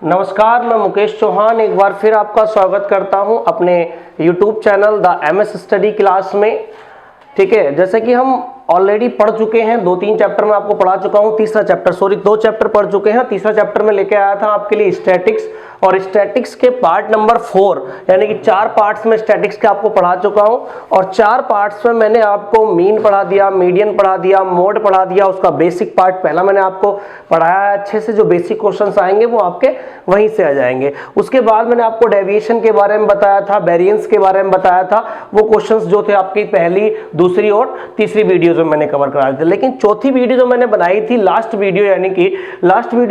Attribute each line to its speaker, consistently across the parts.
Speaker 1: नमस्कार, मैं मुकेश चौहान एक बार फिर आपका स्वागत करता हूं अपने YouTube channel the MS study class में। ठीक है, जैसे कि हम ऑलरेडी पढ़ चुके हैं, 2-3 चैप्टर में आपको पढ़ा चुका हूं, 2 चैप्टर पढ़ चुके हैं। तीसरा चैप्टर में लेके आया था आपके लिए स्टैटिक्स, और स्टैटिक्स के पार्ट नंबर 4 यानी कि 4 पार्ट्स में स्टैटिक्स के आपको पढ़ा चुका हूं। और 4 पार्ट्स में मैंने आपको मीन पढ़ा दिया, मीडियन पढ़ा दिया, मोड पढ़ा दिया। उसका बेसिक पार्ट पहला मैंने आपको पढ़ाया है अच्छे से। जो बेसिक क्वेश्चंस आएंगे वो आपके वहीं से आ जाएंगे। उसके बाद मैंने आपको डेविएशन के बारे में बताया था, वेरिएंस के बारे में बताया था। वो क्वेश्चंस जो थे आपकी पहली, दूसरी और तीसरी वीडियो में मैंने कवर कराए थे। लेकिन चौथी वीडियो जो मैंने बनाई थी, लास्ट वीडियो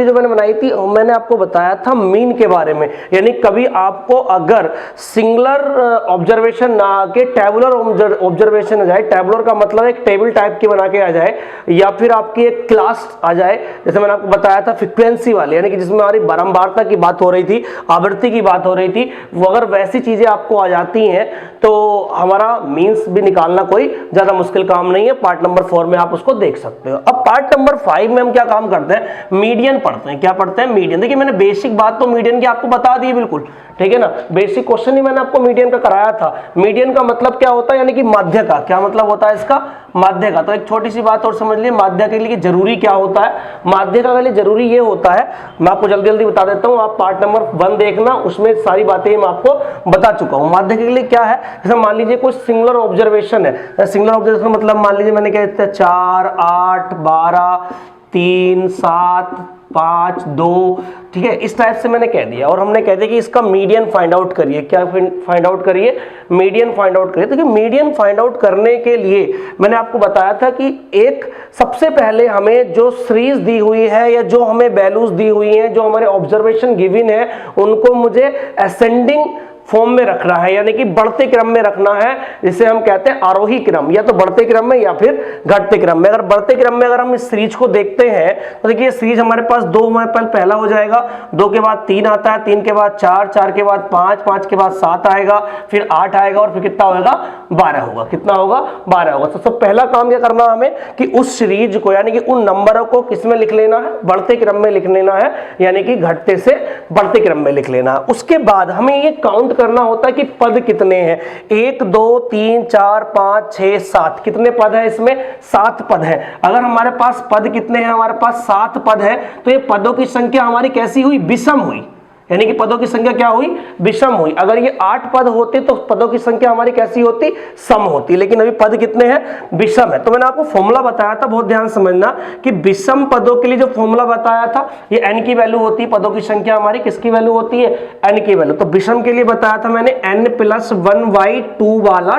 Speaker 1: जो मैंने बनाई थी, मैंने आपको बताया था मीन के बारे में। यानी कभी आपको अगर सिंगुलर ऑब्जर्वेशन ना आके टेबुलर ऑब्जर्वेशन आ जाए, टेबुलर का मतलब एक टेबल टाइप की बना के आ जाए, या फिर आपकी एक क्लास आ जाए, जैसे मैंने आपको बताया था फ्रीक्वेंसी वाले, यानी कि जिसमें हमारी बारंबारता की बात हो रही थी, आवृत्ति की बात हो रही थी, वो अगर वैसी चीजें आपको आ जाती हैं तो हमारा मीन्स भी निकालना कोई ज्यादा मुश्किल काम नहीं है। पार्ट नंबर 4 में आप उसको देख सकते हो। अब पार्ट नंबर 5 में हम क्या काम करते हैं, मीडियन पढ़ते हैं। क्या पढ़ते हैं? मीडियन। देखिए मैंने बेसिक बात तो मीडियन की आपको बता दी बिल्कुल, ठीक है ना। बेसिक क्वेश्चन ही मैंने आपको मीडियन का कराया था। मीडियन का मतलब क्या होता है, यानी कि माध्य का। क्या मतलब होता है इसका? माध्य का। तो एक छोटी सी बात और समझ लिए, माध्य के लिए जरूरी क्या होता है। माध्य का लिए जरूरी ये होता है, मैं आपको जल्दी जल्दी बता देता हूं, आप पार्ट नंबर 1 देखना, उसमें सारी बातें मैं आपको बता चुका हूं। माध्य के लिए क्या है, जैसे मान लीजिए कोई सिंगुलर ऑब्जर्वेशन है। सिंगुलर ऑब्जर्वेशन मतलब मान लीजिए मैंने क्या कहते हैं 4, 8, 12, 3, 7, 5, 2, ठीक है, इस टाइप से मैंने कह दिया। और हमने कह दिया कि इसका मीडियन फाइंड आउट करिए। क्या फाइंड आउट करिए? मीडियन फाइंड आउट करिए। तो मीडियन फाइंड आउट करने के लिए मैंने आपको बताया था कि एक सबसे पहले हमें जो सीरीज दी हुई है या जो हमें वैल्यूज दी हुई हैं, जो हमारे ऑब्जर्वेशन गिवन है, उनको मुझे असेंडिंग फॉर्म में रखना है, यानी कि बढ़ते क्रम में रखना है, जिसे हम कहते हैं आरोही क्रम, या तो बढ़ते क्रम में या फिर घटते क्रम में। अगर बढ़ते क्रम में अगर हम इस सीरीज को देखते हैं तो देखिए सीरीज हमारे पास 2 पहला हो जाएगा, 2 के बाद 3 आता है, 3 के बाद 4, 4 के बाद 5, 5 के बाद 7 आएगा, फिर 8 आएगा, और फिर कितना होगा? 12 होगा। कितना होगा? 12 होगा। तो सब पहला काम क्या करना हमें कि उस सीरीज को, यानी कि उन नंबरों को किस में लिख लेना है? बढ़ते क्रम में लिख लेना है, यानी कि घटते से बढ़ते क्रम में लिख लेना है। उसके बाद हमें ये काउंट करना होता है कि पद कितने हैं। 1, 2, 3, 4, 5, 6, 7 कितने पद है इसमें? 7 पद है। अगर हमारे पास पद कितने हैं? हमारे पास 7 पद है। तो ये पदों की संख्या हमारी कैसी हुई? विषम हुई। यानी कि पदों की संख्या क्या हुई? विषम हुई। अगर ये 8 पद होते तो पदों की संख्या हमारी कैसी होती? सम होती। लेकिन अभी पद कितने हैं? विषम है। तो मैंने आपको फॉर्मूला बताया था, बहुत ध्यान समझना, कि विषम पदों के लिए जो फॉर्मूला बताया था, ये n की वैल्यू होती है। पदों की संख्या हमारी किसकी वैल्यू होती है? n की वैल्यू। तो विषम के लिए बताया था मैंने n+1/2 वाला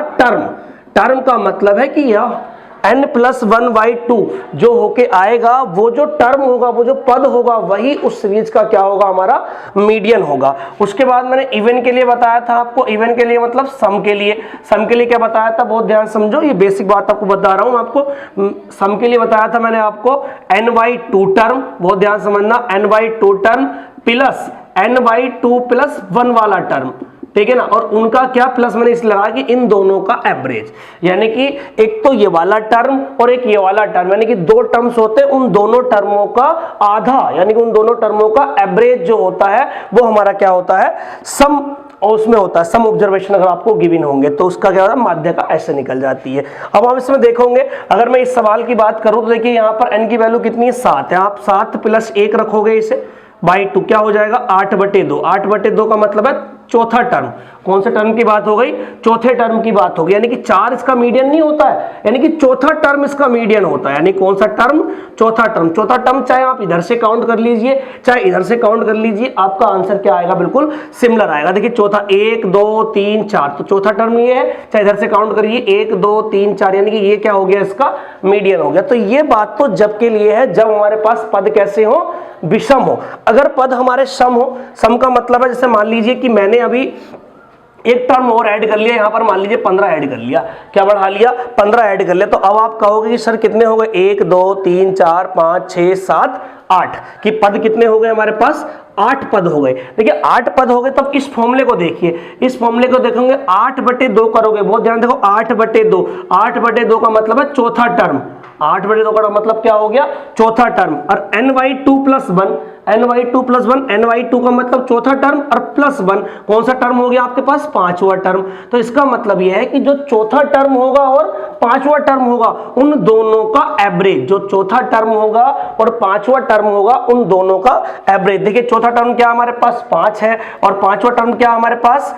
Speaker 1: टर्म का मतलब है कि यह n+1/2 जो होके आएगा, वो जो टर्म होगा, वो जो पद होगा, वही उस सीरीज का क्या होगा? हमारा मीडियन होगा। उसके बाद मैंने इवन के लिए बताया था आपको। इवन के लिए मतलब सम के लिए। सम के लिए क्या बताया था? बहुत ध्यान समझो, ये बेसिक बात आपको बता रहा हूं। आपको सम के लिए बताया था मैंने आपको n/2 टर्म, बहुत ध्यान समझना, n/2 टर्म प्लस n/2 + 1 वाला टर्म, ठीक है ना। और उनका क्या प्लस मैंने इसलिए लगा कि इन दोनों का एवरेज, यानी कि एक तो ये वाला टर्म और एक ये वाला टर्म, यानी कि 2 टर्म्स होते हैं, उन दोनों टर्मों का आधा, यानी कि उन दोनों टर्मों का एवरेज जो होता है वो हमारा क्या होता है? सम। और उसमें होता है सम ऑब्जर्वेशन अगर आपको गिवन होंगे तो उसका क्या होता है? माध्य का ऐसे निकल जाती है। अब आप इसमें देखोगे, अगर मैं इस सवाल की बात करूं तो देखिए यहाँ पर n की वैल्यू कितनी है? 7 है। आप 7 + 1 रखोगे इसे बाई 2, क्या हो जाएगा? 8/2। 8/2 का मतलब है चौथा टर्म। कौन से टर्म की बात हो गई? चौथे टर्म की बात होगी। यानी कि 4 इसका मीडियन नहीं होता है, यानी कि चौथा टर्म इसका मीडियन होता है। यानी कौन सा टर्म? चौथा टर्म। चौथा टर्म चाहे आप इधर से काउंट कर लीजिए, चाहे इधर से काउंट कर लीजिए, आपका आंसर क्या आएगा? बिल्कुल सिमिलर आएगा। देखिए चौथा 1, 2, 3, 4, तो चौथा टर्म ये है, चाहे इधर से काउंट करिए 1, 2, 3, 4, यानी कि ये क्या हो गया? इसका मीडियन हो गया। तो ये बात तो जब के लिए है जब हमारे पास पद कैसे हो? विषम हो। अगर पद हमारे सम हो, सम का मतलब है, जैसे मान लीजिए कि मैंने अभी एक टर्म और ऐड कर लिया, यहां पर मान लीजिए 15 ऐड कर लिया। क्या बढ़ा लिया? 15 ऐड कर लिया। तो अब आप कहोगे कि सर कितने हो गए? 1, 2, 3, 4, 5, 6, 7, 8 कि पद कितने हो गए हमारे पास? 8 पद हो गए। देखिए 8 पद हो गए। तब इस फॉर्मूले को देखिए, इस फॉर्मूले को देखोगे 8/2 करोगे, बहुत ध्यान देखो, 8/2। 8/2 का मतलब है चौथा टर्म। 8/2 का मतलब क्या हो गया? चौथा टर्म। और n/2 + 1 ny2 प्लस 1, ny2 का मतलब चौथा टर्म और प्लस 1 कौन सा टर्म हो गया आपके पास, पांचवा टर्म। तो इसका मतलब यह है कि जो चौथा टर्म होगा और पांचवा टर्म होगा उन दोनों का एवरेज, जो चौथा टर्म होगा और पांचवा टर्म होगा उन दोनों का एवरेज। देखिए चौथा टर्म क्या हमारे पास 5 है और पांचवा टर्म क्या हमारे पास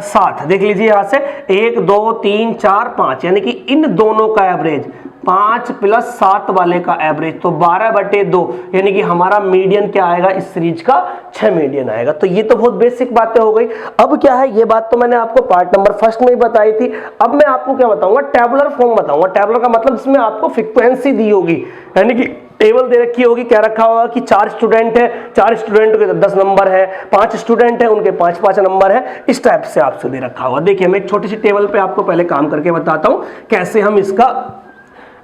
Speaker 1: 7। देख लीजिए यहां से 1 2 3 4 5, यानी कि इन दोनों का एवरेज 5 प्लस 7 वाले का एवरेज, तो 12/2, यानी कि हमारा मीडियन क्या आएगा इस सीरीज का 6 मीडियन आएगा। तो ये तो बहुत बेसिक बातें हो गई। अब क्या है, ये बात तो मैंने आपको पार्ट नंबर फर्स्ट में ही बताई थी। अब मैं आपको क्या बताऊंगा, टेबुलर फॉर्म बताऊंगा। टेबुलर का मतलब इसमें आपको फ्रीक्वेंसी दी होगी, यानी कि टेबल दे रखी होगी, क्या रखा होगा कि 4 स्टूडेंट है, 4 स्टूडेंट के 10 नंबर है, 5 स्टूडेंट है उनके 5-5 नंबर है, इस टाइप से आपसे दे रखा होगा। देखिए मैं एक छोटी सी टेबल पे आपको पहले काम करके बताता हूं कैसे हम इसका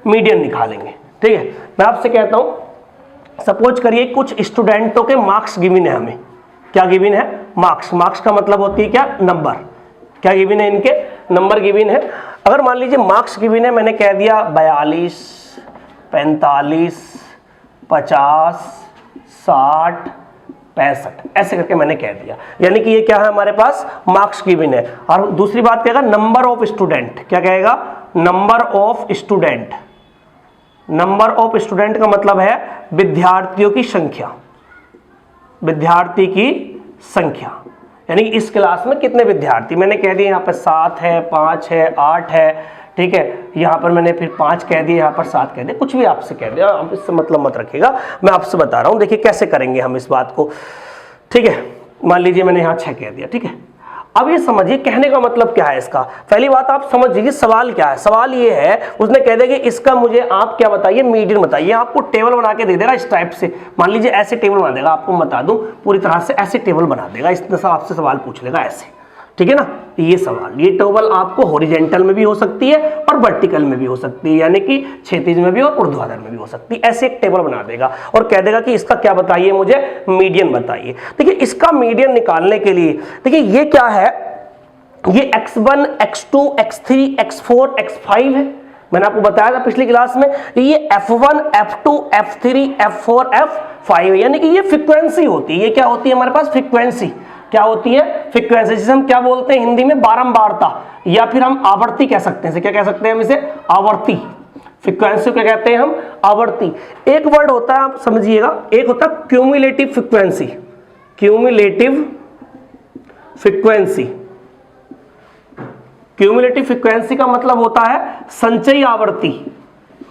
Speaker 1: मीडियन निकालेंगे। ठीक है, मैं आपसे कहता हूं सपोज करिए कुछ स्टूडेंटों के मार्क्स गिवन है, हमें क्या गिवन है, मार्क्स। मार्क्स का मतलब होती है क्या, नंबर। क्या गिवन है, इनके नंबर गिवन है। अगर मान लीजिए मार्क्स गिवन है, मैंने कह दिया 42 45 50 60 65, ऐसे करके मैंने कह दिया, यानी कि ये क्या है हमारे पास मार्क्स गिवन है। और दूसरी बात कहेगा नंबर ऑफ स्टूडेंट, क्या कहेगा, number of student. Number of student का मतलब है विद्यार्थियों की संख्या, विद्यार्थी की संख्या, यानी इस क्लास में कितने विद्यार्थी। मैंने कह दिया यहाँ पे 7 है, 5 है, 8 है, ठीक है, यहाँ पर मैंने फिर 5 कह दिया, यहाँ पर 7 कह दिया, कुछ भी आपसे कह दिया, आप इससे मतलब मत रखिएगा, मैं आपसे बता रहा हूँ। देखिए कैसे करेंगे हम इस बात को, ठीक है। मान लीजिए मैंने यहाँ 6 कह दिया, ठीक है। अब ये समझिए कहने का मतलब क्या है इसका। पहली बात आप समझ लीजिए सवाल क्या है। सवाल ये है, उसने कह दिया कि इसका मुझे आप क्या बताइए, मीडियन बताइए। आपको टेबल बना के दे देगा इस टाइप से, मान लीजिए ऐसे टेबल बना देगा, आपको बता दूं पूरी तरह से ऐसे टेबल बना देगा, इस तरह से आपसे सवाल पूछ लेगा ऐसे, ठीक है ना। ये सवाल, ये टेबल आपको हॉरिजॉन्टल में भी हो सकती है और वर्टिकल में भी हो सकती है, यानी कि क्षैतिज में भी और ऊर्ध्वाधर में भी हो सकती है। ऐसे एक टेबल बना देगा और कह देगा कि इसका क्या बताइए, मुझे मीडियन बताइए। देखिए इसका मीडियन निकालने के लिए, देखिए ये क्या है, ये x1 x2 x3 x4 x5 है, मैंने आपको बताया था पिछली क्लास में। ये f1 f2 f3 f4 f5 है, यानी कि ये फ्रीक्वेंसी होती है। ये क्या होती है हमारे पास, फ्रीक्वेंसी। क्या होती है, फ्रीक्वेंसी, जिसे हम क्या बोलते हैं हिंदी में, बारंबारता, या फिर हम आवर्ती कह सकते हैं। क्या कह सकते हैं हम इसे, आवर्ती। फ्रीक्वेंसी क्या कहते हैं हम, आवर्ती। एक वर्ड होता है आप समझिएगा, एक होता है cumulative frequency. Cumulative frequency, cumulative frequency का मतलब होता है संचयी आवर्ती।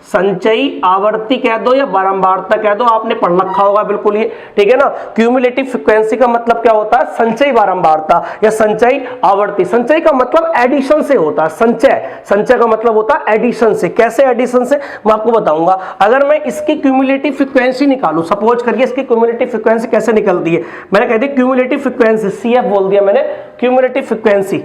Speaker 1: संचयी आवर्ती कह दो या बारंबारता कह दो, आपने पढ़ रखा होगा बिल्कुल ये, ठीक है ना। क्यूमुलेटिव फ्रीक्वेंसी का मतलब क्या होता है, संचयी बारंबारता या संचयी आवर्ती। संचयी का मतलब एडिशन से होता है, संचय, संचय का मतलब होता है एडिशन से। कैसे एडिशन से, मैं आपको बताऊंगा। अगर मैं इसकी क्यूमुलेटिव फ्रीक्वेंसी निकालूं, सपोज करिए इसकी क्यूमुलेटिव फ्रीक्वेंसी कैसे निकलती है, मैंने कह दिया क्यूमुलेटिव फ्रीक्वेंसी, CF बोल दिया मैंने, क्यूमुलेटिव फ्रीक्वेंसी,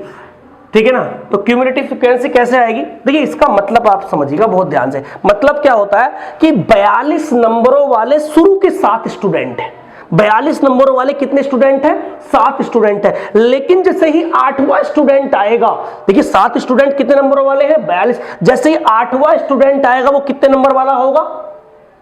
Speaker 1: ठीक है ना। तो क्यूमुलेटिव फ्रीक्वेंसी कैसे आएगी, देखिए इसका मतलब आप समझिएगा बहुत ध्यान से। मतलब क्या होता है कि 42 नंबरों वाले शुरू के 7 स्टूडेंट हैं। 42 नंबरों वाले कितने स्टूडेंट हैं, 7 स्टूडेंट हैं। लेकिन जैसे ही 8वां स्टूडेंट आएगा, देखिए 7 स्टूडेंट कितने नंबरों वाले हैं, 42। जैसे ही 8वां स्टूडेंट आएगा वो कितने नंबर वाला होगा,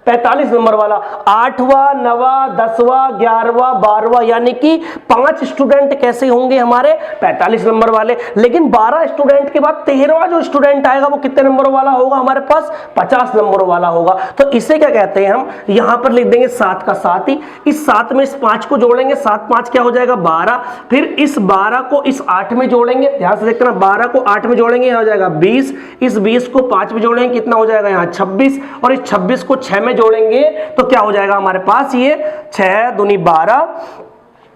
Speaker 1: 45 नंबर वाला। 8वां 9वां 10वां 11वां 12वां, यानी कि 5 स्टूडेंट कैसे होंगे हमारे, 45 नंबर वाले। लेकिन 12 स्टूडेंट के बाद 13वां जो स्टूडेंट आएगा वो कितने नंबर वाला होगा हमारे पास, 50 नंबर वाला होगा। तो इसे क्या कहते हैं हम, यहां पर लिख देंगे 7 का 7 ही, इस 7 में इस 5 को जोड़ेंगे, 7 5 क्या हो जाएगा 12, फिर इस 12 को इस 8 में जोड़ेंगे, ध्यान से देखना, 12 को 8 में जोड़ेंगे यहाँ हो जाएगा 20, इस 20 को 5 में जोड़ेंगे कितना हो जाएगा यहाँ 26, और इस 26 को 6 में जोड़ेंगे तो क्या हो जाएगा हमारे पास, ये 6 दूनी 12,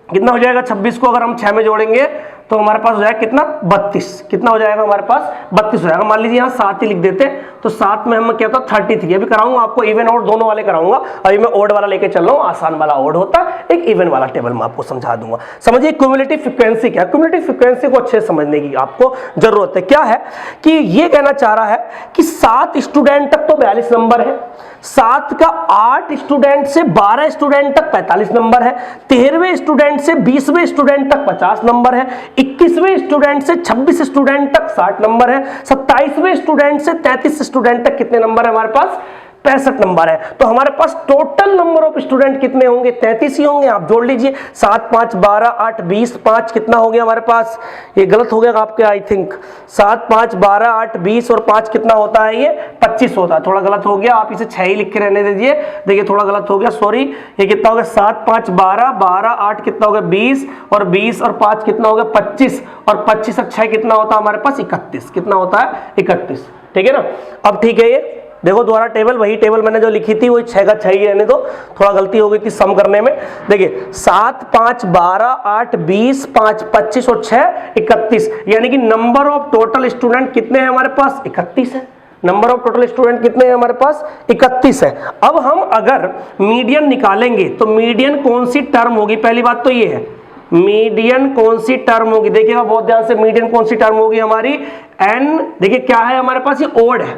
Speaker 1: कितना हो जाएगा 26 को अगर हम 6 में जोड़ेंगे तो हमारे पास हो जाएगा कितना 32, कितना हो जाएगा हमारे पास 32 हो जाएगा। मान लीजिए यहाँ 7 ही लिख देते, तो 7 में हम क्या होता 33। अभी कराऊंगा आपको इवन और दोनों वाले कराऊंगा, अभी मैं ओड वाला लेके चल रहा हूँ, आसान वाला ओड होता है, एक इवन वाला टेबल मैं आपको समझा दूंगा। समझिए क्यूमुलेटिव फ्रीक्वेंसी क्या, क्यूमुलेटिव फ्रीक्वेंसी को अच्छे समझने की आपको जरूरत है। क्या है कि ये कहना चाह रहा है कि 7 स्टूडेंट तक तो 42 नंबर है, 7 का 8 स्टूडेंट से 12 स्टूडेंट तक 45 नंबर है, 13वें स्टूडेंट से 20वें स्टूडेंट तक 50 नंबर है, 21वें स्टूडेंट से 26 स्टूडेंट तक 60 नंबर है, 27वें स्टूडेंट से 33 स्टूडेंट तक कितने नंबर है हमारे पास, 65 नंबर है। तो हमारे पास टोटल नंबर ऑफ स्टूडेंट कितने होंगे? 33 ही होंगे। आप जोड़ लीजिए 7 5 12 8 20 5 कितना हो गया हमारे पास? ये गलत हो गया आपके, आई थिंक 7 5 12 8 20 और 5 कितना होता है? ये 25 होता है। थोड़ा गलत हो गया, आप इसे 6 ही लिख के रहने दीजिए। देखिए थोड़ा गलत हो गया, सॉरी। ये कितना हो गया? 7 5 12 12 8 कितना हो गया? 20 और 20 और 5 कितना हो गया? 25 और 25 और 6 कितना होता है हमारे पास? 31। कितना होता है? 31। ठीक है ना। अब ठीक है, ये देखो दोबारा टेबल, वही टेबल मैंने जो लिखी थी वही 6 का 6 ही रहने दो, थोड़ा गलती हो गई थी सम करने में। देखिए 7 5 12 8 20 5 25 और 6 31, यानी कि नंबर ऑफ टोटल स्टूडेंट कितने हैं हमारे पास? 31 है। नंबर ऑफ टोटल स्टूडेंट कितने हैं हमारे पास? 31 है। अब हम अगर मीडियन निकालेंगे तो मीडियन कौन सी टर्म होगी? पहली बात तो ये है, मीडियन कौन सी टर्म होगी? देखिएगा बहुत ध्यान से, मीडियन कौन सी टर्म होगी हमारी? n। देखिए क्या है हमारे पास? ये ओड है।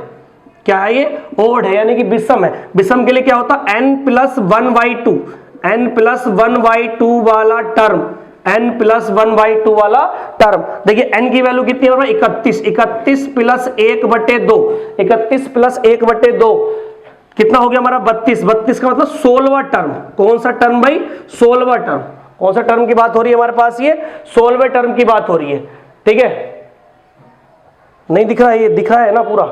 Speaker 1: क्या है ये? ओड है, यानी कि विषम है। विषम के लिए क्या होता है? n+1/2, n+1/2 वाला टर्म, n+1/2 वाला टर्म। देखिए n की वैल्यू कितनी है? 31। 31 + 1/2, 31 + 1/2 कितना हो गया हमारा? 32। 32 का मतलब 16वां टर्म। कौन सा टर्म भाई? 16वां टर्म। कौन सा टर्म की बात हो रही है हमारे पास? ये 16वें टर्म की बात हो रही है। ठीक है, नहीं दिख रहा है? ये दिख रहा है ना पूरा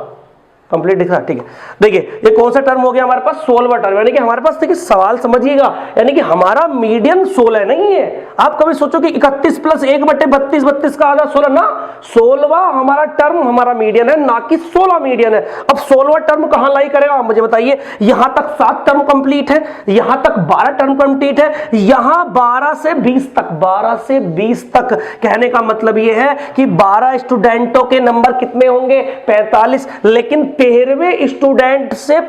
Speaker 1: कंप्लीट दिख रहा है? ठीक है। देखिए ये कौन सा टर्म हो गया हमारे पास? 16वां टर्म। यानी कि हमारे पास, देखिए सवाल समझिएगा, यानी कि हमारा मीडियन 16 नहीं है। आप कभी सोचो कि 31 + 1/32, 32 का आधा 16 ना, 16वां हमारा टर्म हमारा मीडियन है, ना कि 16 मीडियन है। अब 16वां टर्म कहां लाई करेगा आप मुझे बताइए? यहां तक 7 टर्म कंप्लीट है, यहां तक 12 टर्म कंप्लीट है, यहां 12 से 20 तक, 12 से 20 तक। कहने का मतलब यह है कि 12 स्टूडेंटों के नंबर कितने होंगे? 45। लेकिन 13वें स्टूडेंट से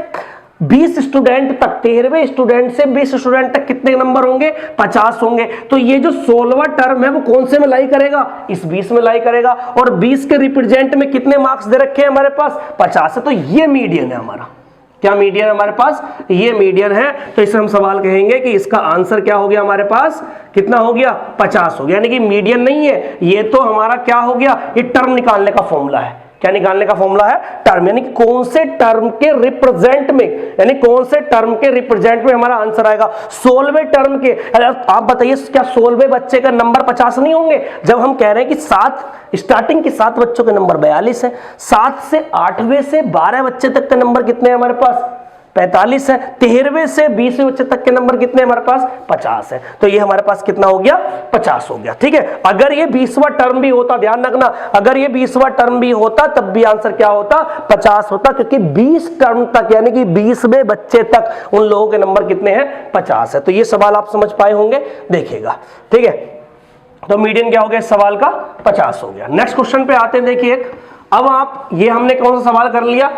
Speaker 1: 20 स्टूडेंट तक, 13वें स्टूडेंट से 20 स्टूडेंट तक कितने नंबर होंगे? 50 होंगे। तो ये जो 16वां टर्म है वो कौन से में लाई करेगा? इस 20 में लाई करेगा। और 20 के रिप्रेजेंट में कितने मार्क्स दे रखे हैं हमारे पास? 50 है। तो ये मीडियन है हमारा। क्या मीडियन है हमारे पास? ये मीडियन है। तो इसे हम सवाल कहेंगे कि इसका आंसर क्या हो गया हमारे पास? कितना हो गया? 50 हो गया। यानी कि मीडियन नहीं है ये, तो हमारा क्या हो गया? ये टर्म निकालने का फॉर्मूला है। क्या निकालने का फॉर्मूला है? टर्म, यानी कौन से टर्म के रिप्रेजेंट में, यानी कौन से टर्म के रिप्रेजेंट में हमारा आंसर आएगा? 16वें टर्म के। आप बताइए क्या 16वें बच्चे का नंबर 50 नहीं होंगे? जब हम कह रहे हैं कि 7 स्टार्टिंग के 7 बच्चों के नंबर 42 है, 7 से 8वें से 12 बच्चे तक के नंबर कितने हैं हमारे पास? 45 है। 13वें से 20वें बच्चे तक के नंबर कितने हमारे पास? 50 है। तो ये हमारे पास कितना हो गया? 50 हो गया। ठीक है। अगर ये 20वां टर्म भी होता, ध्यान रखना, अगर ये 20वां टर्म भी होता तब भी आंसर क्या होता? 50 होता, क्योंकि 20 टर्म तक यानी कि 20वें बच्चे तक उन लोगों के नंबर कितने हैं? 50 है। तो ये सवाल आप समझ पाए होंगे, देखिएगा। ठीक है, तो मीडियन क्या हो गया इस सवाल का? 50 हो गया। नेक्स्ट क्वेश्चन पे आते हैं। देखिए अब आप, ये हमने कौन सा सवाल कर लिया?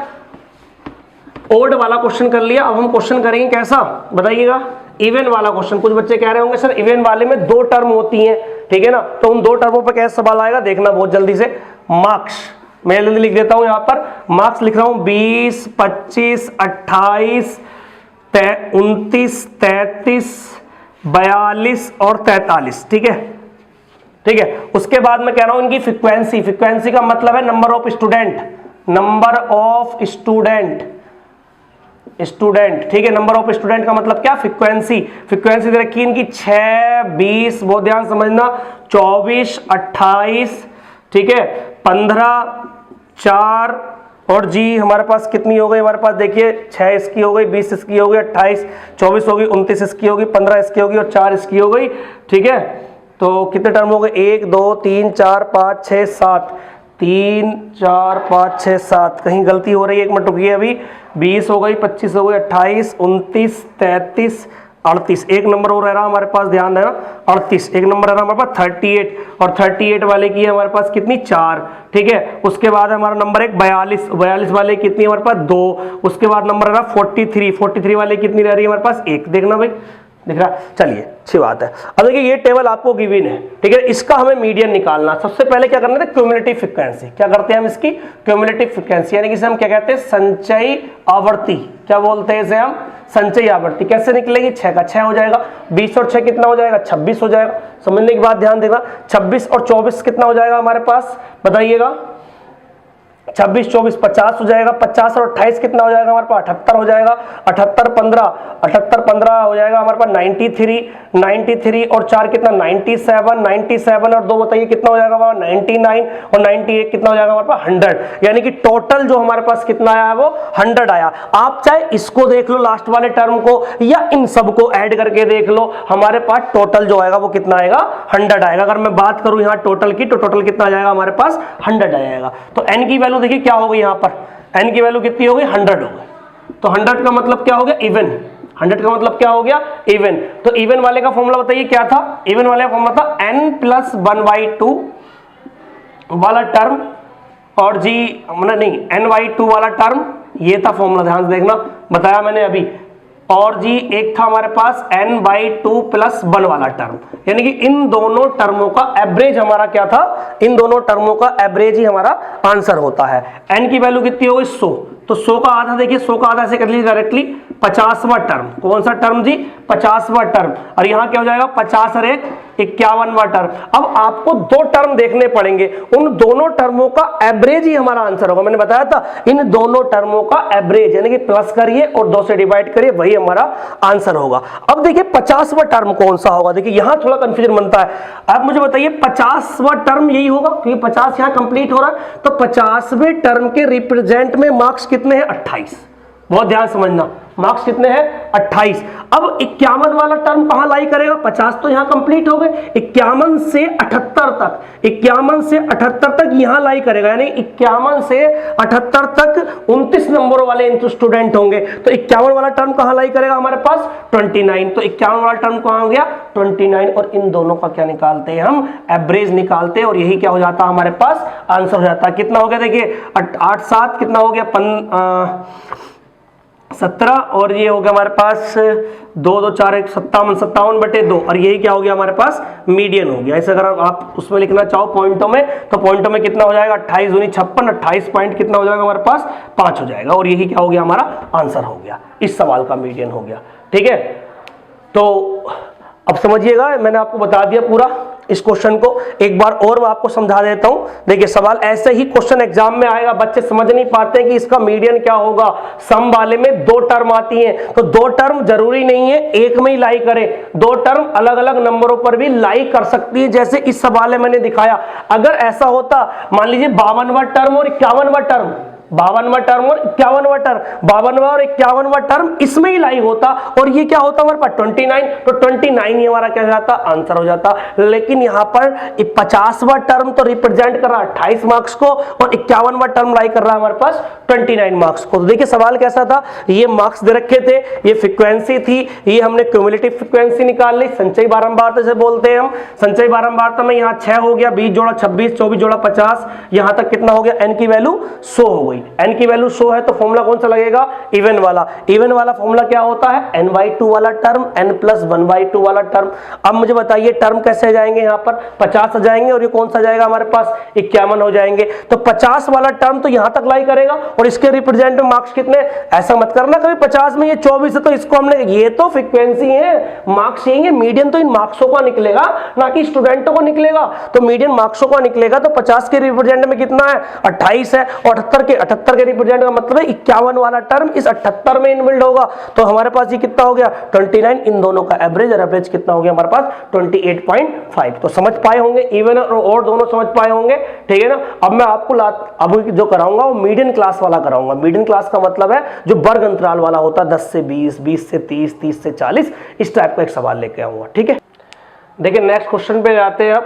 Speaker 1: ओड वाला क्वेश्चन कर लिया। अब हम क्वेश्चन करेंगे कैसा, बताइएगा? इवन वाला क्वेश्चन। कुछ बच्चे कह रहे होंगे सर इवन वाले में 2 टर्म होती हैं, ठीक है ना, तो उन 2 टर्मों पर कैसा सवाल आएगा देखना बहुत जल्दी से। मार्क्स मैं जल्दी लिख देता हूं, यहां पर मार्क्स लिख रहा हूं 20 25 28 29 33 42 और 43। ठीक है, ठीक है। उसके बाद मैं कह रहा हूं इनकी फ्रीक्वेंसी। फ्रीक्वेंसी का मतलब है number of student, number of student, student. ठीक है, नंबर ऑफ स्टूडेंट का मतलब क्या? फ्रीक्वेंसी। फ्रीक्वेंसी दे रखी इनकी 6 20, बहुत ध्यान समझना, 24 28, ठीक है, 15 4 और जी हमारे पास कितनी हो गई? हमारे पास देखिए 6 इसकी हो गई, 20 इसकी हो गई, 28 24 हो गई, 29 इसकी होगी, 15 इसकी होगी और 4 इसकी हो गई। ठीक है, तो कितने टर्म हो गए? 1 2 3 4 5 6 7, 3 4 5 6 7। कहीं गलती हो रही है, एक मिनट रुकिए। अभी 20 हो गई, 25 हो गई, 28 29 33 38। एक नंबर और रह रहा हमारे पास, ध्यान देना, 38। एक नंबर रह रहा हमारे पास 38, और 38 वाले की है हमारे पास कितनी? 4। ठीक है, उसके बाद हमारा नंबर एक 42, 42 वाले कितनी हमारे पास? 2। उसके बाद नंबर रह रहा 43, 43 वाले कितनी रह रही है हमारे पास? 1। देखना भाई, दिख रहा? चलिए अच्छी बात है। अब देखिए ये टेबल आपको गिवन है, ठीक है, इसका हमें मीडियन निकालना। सबसे पहले क्या करना है? Cumulative frequency. क्या करते हैं हम इसकी? क्यूमुलेटिव फ्रीक्वेंसी, यानी कि इसे हम क्या कहते हैं? संचयी आवर्ती। क्या बोलते हैं इसे हम? संचयी आवर्ती। कैसे निकलेगी? 6 का 6 हो जाएगा, 20 और 6 कितना हो जाएगा? 26 हो जाएगा। समझने की बात ध्यान देना, 26 और 24 कितना हो जाएगा हमारे पास? बताइएगा। 26 24 50 हो जाएगा, 50 और 28 कितना हो जाएगा हमारे पास 78 हो जाएगा, 78 15 हो जाएगा हमारे पास 93 और 4 कितना 97 और 2 बताइए कितना हो जाएगा हमारा 99 और 98 कितना हो जाएगा हमारे पास 100, यानी कि टोटल जो हमारे पास कितना आया है वो 100 आया। आप चाहे इसको देख लो लास्ट वाले टर्म को या इन सबको ऐड करके देख लो, हमारे पास टोटल जो आएगा वो कितना आएगा 100 आएगा। अगर मैं बात करूं यहां टोटल की तो टोटल कितना आ जाएगा हमारे पास 100 आएगा। तो n की वैल्यू देखिए क्या हो गई, यहां पर n की वैल्यू कितनी हो गई 100 हो गई। तो 100 का मतलब क्या हो गया इवन, 100 का मतलब क्या हो गया इवन। तो इवन वाले का फॉर्मूला बताइए क्या था, इवन वाले का फॉर्मूला था n+1/2 वाला टर्म और जी नहीं n/2 वाला टर्म, ये था फॉर्मूला, ध्यान से देखना बताया मैंने अभी। और जी एक था हमारे पास n/2 + 1 वाला टर्म, यानी कि इन दोनों टर्मों का एवरेज हमारा क्या था, इन दोनों टर्मों का एवरेज ही हमारा आंसर होता है। n की वैल्यू कितनी हो गई 100, तो 100 का आधा देखिए, 100 का आधा ऐसे कर लीजिए डायरेक्टली 50वां टर्म, कौन सा टर्म जी 50वां टर्म, और यहां क्या हो जाएगा 50 और 1 51वां टर्म। अब आपको दो टर्म देखने पड़ेंगे, उन दोनों टर्मों का एवरेज ही हमारा आंसर होगा। मैंने बताया था इन दोनों टर्मों का एवरेज, यानी कि प्लस करिए और 2 से डिवाइड करिए, वही हमारा आंसर होगा। अब देखिए 50वां टर्म कौन सा होगा, देखिए यहां थोड़ा कंफ्यूजन बनता है। आप मुझे बताइए 50वां टर्म यही होगा क्योंकि 50 यहां कंप्लीट हो रहा है, तो 50वें टर्म के रिप्रेजेंट में मार्क्स कितने हैं 28, बहुत ध्यान समझना, मार्क्स कितने हैं 28। अब 51 वाला टर्म कहां लाई करेगा, 50 तो यहां कंप्लीट हो गए, 51 से 78 तक, 51 से 78 तक यहां लाई करेगा, यानी 51 से 78 तक 29 नंबर वाले स्टूडेंट होंगे। तो 51 वाला टर्म कहां लाई करेगा हमारे पास 29, तो 51 वाला टर्म कहां हो गया 29, और इन दोनों का क्या निकालते हैं हम एवरेज निकालते हैं, और यही क्या हो जाता है हमारे पास आंसर हो जाता है। कितना हो गया देखिए 8 7 कितना हो गया 17, और ये हो गया हमारे पास 2 2 4 1 57/2, और यही क्या हो गया हमारे पास मीडियन हो गया। ऐसे अगर आप उसमें लिखना चाहो पॉइंटों में, तो पॉइंटों में कितना हो जाएगा 28 दूनी 56, 28 पॉइंट कितना हो जाएगा हमारे पास 5 हो जाएगा, और यही क्या हो गया हमारा आंसर हो गया, इस सवाल का मीडियन हो गया। ठीक है, तो अब समझिएगा, मैंने आपको बता दिया पूरा इस क्वेश्चन को, एक बार और मैं आपको समझा देता हूं। देखिए सवाल ऐसे ही क्वेश्चन एग्जाम में आएगा, बच्चे समझ नहीं पाते हैं कि इसका मीडियन क्या होगा। सम वाले में 2 टर्म आती हैं, तो 2 टर्म जरूरी नहीं है एक में ही लाई करे, 2 टर्म अलग अलग नंबरों पर भी लाई कर सकती है, जैसे इस सवाल में मैंने दिखाया। अगर ऐसा होता, मान लीजिए 52वां टर्म और 51वां टर्म, 52वां टर्म और 51वां टर्म, 52वां और 51वां टर्म इसमें ही लाई होता, और ये क्या होता हमारे पास 29, तो 29 ही हमारा क्या जाता आंसर हो जाता। लेकिन यहां पर 50वां टर्म तो रिप्रेजेंट कर रहा है 28 मार्क्स को, और 51वां टर्म लाई कर रहा है हमारे पास 29 मार्क्स को। तो देखिए सवाल कैसा था, ये मार्क्स दे रखे थे, ये फ्रीक्वेंसी थी, ये हमने क्यूमुलेटिव फ्रीक्वेंसी निकाल ली, संचयी बारंबारता से बोलते हैं हम। संचयी बारंबारता में यहाँ 6 हो गया, 20 जोड़ा 26, 24 जोड़ा 50, यहां तक कितना हो गया n की वैल्यू 100 हो गई। n की वैल्यू 100 है तो फॉर्मूला कौन सा लगेगा इवन वाला। इवन वाला फॉर्मूला क्या होता है n/2 वाला टर्म, n+1/2 वाला टर्म। अब मुझे बताइए टर्म कैसे आ जाएंगे, यहाँ पर 50 आ जाएंगे, और ये कौन सा जाएगा हमारे पास 51 हो जाएंगे। तो 50 वाला टर्म तो यहां तक लाई करेगा, और इसके रिप्रेजेंट में मार्क्स कितने, ऐसा मत करना कभी 50 में ये 24 है तो इसको हमने, ये तो फ्रीक्वेंसी है, मार्क्स यही है, मीडियन तो इन मार्क्सों का निकलेगा ना कि स्टूडेंटों को निकलेगा, तो मीडियन मार्क्सों का निकलेगा। तो 50 के रिप्रेजेंट में कितना है 28 है, और 78 के रिप्रेजेंट का मतलब है 51 वाला टर्म इस 78 में इनबिल्ड होगा, तो हमारे पास ये कितना हो गया 29, इन दोनों का एवरेज, और एवरेज कितना हो गया हमारे पास 28.5। तो समझ पाए होंगे, इवन और दोनों समझ पाए होंगे, ठीक है ना। अब मैं आपको अब जो कराऊंगा वो मीडियन क्लास वाला कराऊंगा। मीडियन क्लास का मतलब है जो वर्ग अंतराल वाला होता है, 10 से 20, 20 से 30, 30 से 40, इस टाइप का एक सवाल लेके आऊंगा। ठीक है, देखिए नेक्स्ट क्वेश्चन पे जाते हैं।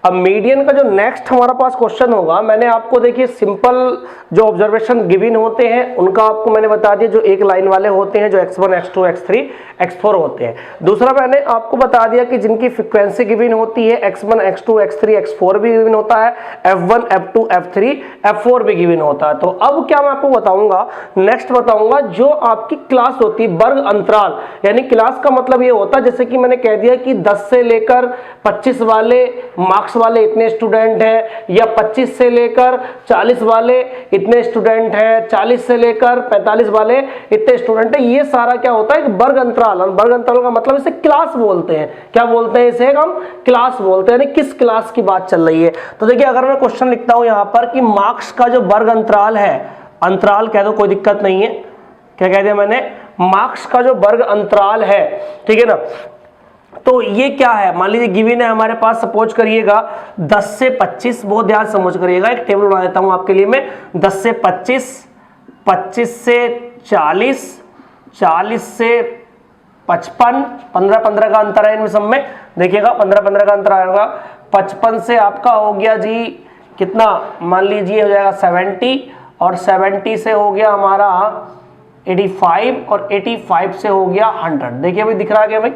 Speaker 1: अब मीडियन का जो नेक्स्ट हमारा पास क्वेश्चन होगा, मैंने आपको देखिए सिंपल जो ऑब्जर्वेशन गिवन होते हैं उनका आपको मैंने बता दिया, जो एक लाइन वाले होते हैं, जो x1 x2 x3 x4 होते हैं। दूसरा मैंने आपको बता दिया कि जिनकी फ्रीक्वेंसी गिवन होती है x1 x2 x3 x4 भी गिवन होता है, f1 f2 f3 f4 भी गिवन होता है। तो अब क्या मैं आपको बताऊंगा, नेक्स्ट बताऊंगा जो आपकी क्लास होती है वर्ग अंतराल, यानी क्लास का मतलब ये होता है, जैसे कि मैंने कह दिया कि 10 से लेकर 25 वाले मार्क्स मार्क्स वाले इतने स्टूडेंट हैं, या 25 से लेकर 40 वाले इतने स्टूडेंट हैं, 40 से लेकर 45 वाले इतने स्टूडेंट हैं, ये सारा क्या होता है, एक वर्ग अंतराल। वर्ग अंतराल का मतलब इसे क्लास बोलते हैं। क्या बोलते हैं इसे, हम क्लास बोलते हैं, यानी किस क्लास की बात चल रही है। तो देखिए अगर मैं क्वेश्चन लिखता हूं यहां पर कि मार्क्स का जो वर्ग अंतराल है, अंतराल कह दो कोई दिक्कत नहीं है, क्या कह दिया मैंने, मार्क्स का जो वर्ग अंतराल है, ठीक है ना, तो ये क्या है, मान लीजिए गिवन है हमारे पास, सपोज करिएगा 10 से 25, बहुत ध्यान समझ करिएगा, एक टेबल बना देता हूं आपके लिए मैं, 10 से 25, 25 से 40, 40 से 55, 15-15 का अंतर है इनमें सब में, देखिएगा 15-15 का अंतर आएगा। 55 से आपका हो गया जी कितना, मान लीजिए हो जाएगा 70, और 70 से हो गया हमारा 85, और 85 से हो गया 100। देखिए भाई दिख रहा है क्या भाई,